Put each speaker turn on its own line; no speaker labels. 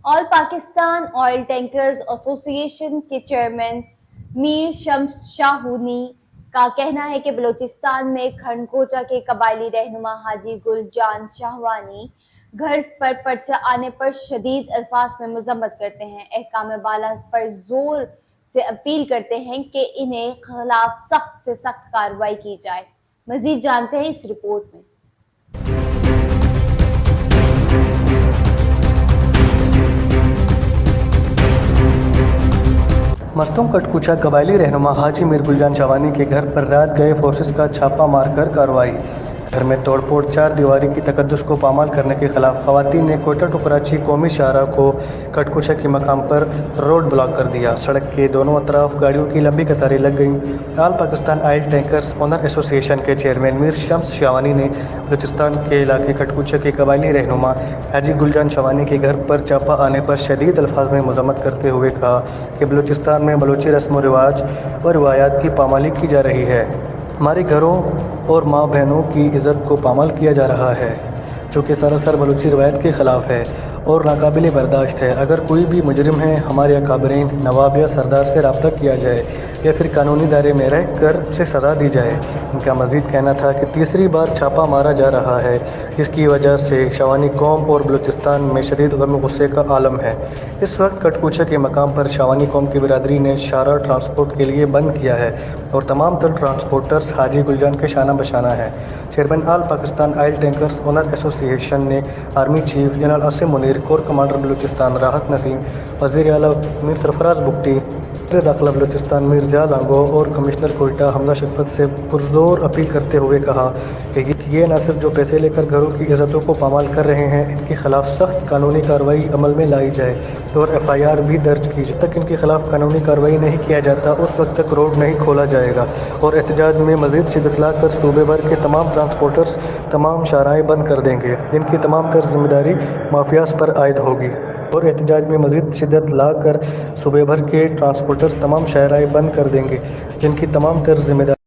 All Pakistan oil tankers association के chairman Mir Shams शाहूनी का कहना है कि बलूचिस्तान में खनकोचा के कबायली रहनुमा हाजी गुलजान शाहवानी घर पर पर्चा आने पर शदीद अल्फाज में मजम्मत करते हैं। अहकाम बाला पर जोर से अपील करते हैं कि इन्हें खिलाफ सख्त से सख्त कार्रवाई की जाए। मजीद जानते हैं इस रिपोर्ट में।
मस्तूम कटकुचा कबायली रहनुमा हाजी मीर गुलजान शाहवानी के घर पर रात गए फोर्सेस का छापा मारकर कार्रवाई। घर में तोड़फोड़, चार दीवारी की तकद्दुस को पामाल करने के खिलाफ खवातीन ने कोयटा टू कराची कौमी शाहरा को कटकुचा के मकाम पर रोड ब्लॉक कर दिया। सड़क के दोनों तरफ गाड़ियों की लंबी कतारें लग गईं। All Pakistan oil tankers owner association के चेयरमैन मीर शम्स शाहवानी ने बलूचिस्तान के इलाके कटकुचा के कबायली रहनुमा हाजी गुलजान शाहवानी के घर पर छापा आने पर शदीद अल्फाज में मजम्मत करते हुए कहा कि बलूचिस्तान में बलूची रस्म व रिवाज व रिवायात की पामाली की जा रही है। हमारे घरों और माँ बहनों की इज़्ज़त को पामाल किया जा रहा है, जो कि सरासर बलूची रवायत के ख़िलाफ़ है और नाकाबिल बर्दाश्त है। अगर कोई भी मुजरिम है, हमारे अकाबरीन, नवाब या सरदार से रब्ता किया जाए या फिर कानूनी दायरे में रह कर उसे सज़ा दी जाए। इनका मज़ीद कहना था कि तीसरी बार छापा मारा जा रहा है, जिसकी वजह से शाहवानी कौम और बलूचिस्तान में शदीद गम गुस्से का आलम है। इस वक्त कटकुचा के मकाम पर शाहवानी कौम की बिरादरी ने शारा ट्रांसपोर्ट के लिए बंद किया है और तमाम तर ट्रांसपोर्टर्स हाजी गुलजान के शाना बशाना है। Chairman all Pakistan oil tankers owner association ने army chief general Asim Munir, corps commander Balochistan Rahat Naseem, वज़ीर आला मीर सरफराज बुगटी, दाखिला बलूचिस्तान मीर ज़िया लांगो और कमिश्नर कोयटा हमजा शफकत से पुरजोर अपील करते हुए कहा कि ये न सिर्फ जो पैसे लेकर घरों की इज़्ज़तों को पामाल कर रहे हैं, इनके खिलाफ सख्त कानूनी कार्रवाई अमल में लाई जाए और FIR भी दर्ज की जाए। जब तक इनके खिलाफ कानूनी कार्रवाई नहीं किया जाता, उस वक्त तक रोड नहीं खोला जाएगा और एहतजाज में मज़ीद शिद्दत लाकर सूबे भर के तमाम ट्रांसपोर्टर्स तमाम शाहराएँ बंद कर देंगे, जिनकी तमाम तर जिम्मेदारी माफियाज पर आयद होगी। और एहतजाज में मज़ीद शिद्दत लाकर सूबे भर के ट्रांसपोर्टर्स तमाम शाहराएँ बंद कर देंगे, जिनकी तमाम तर जिम्मेदारी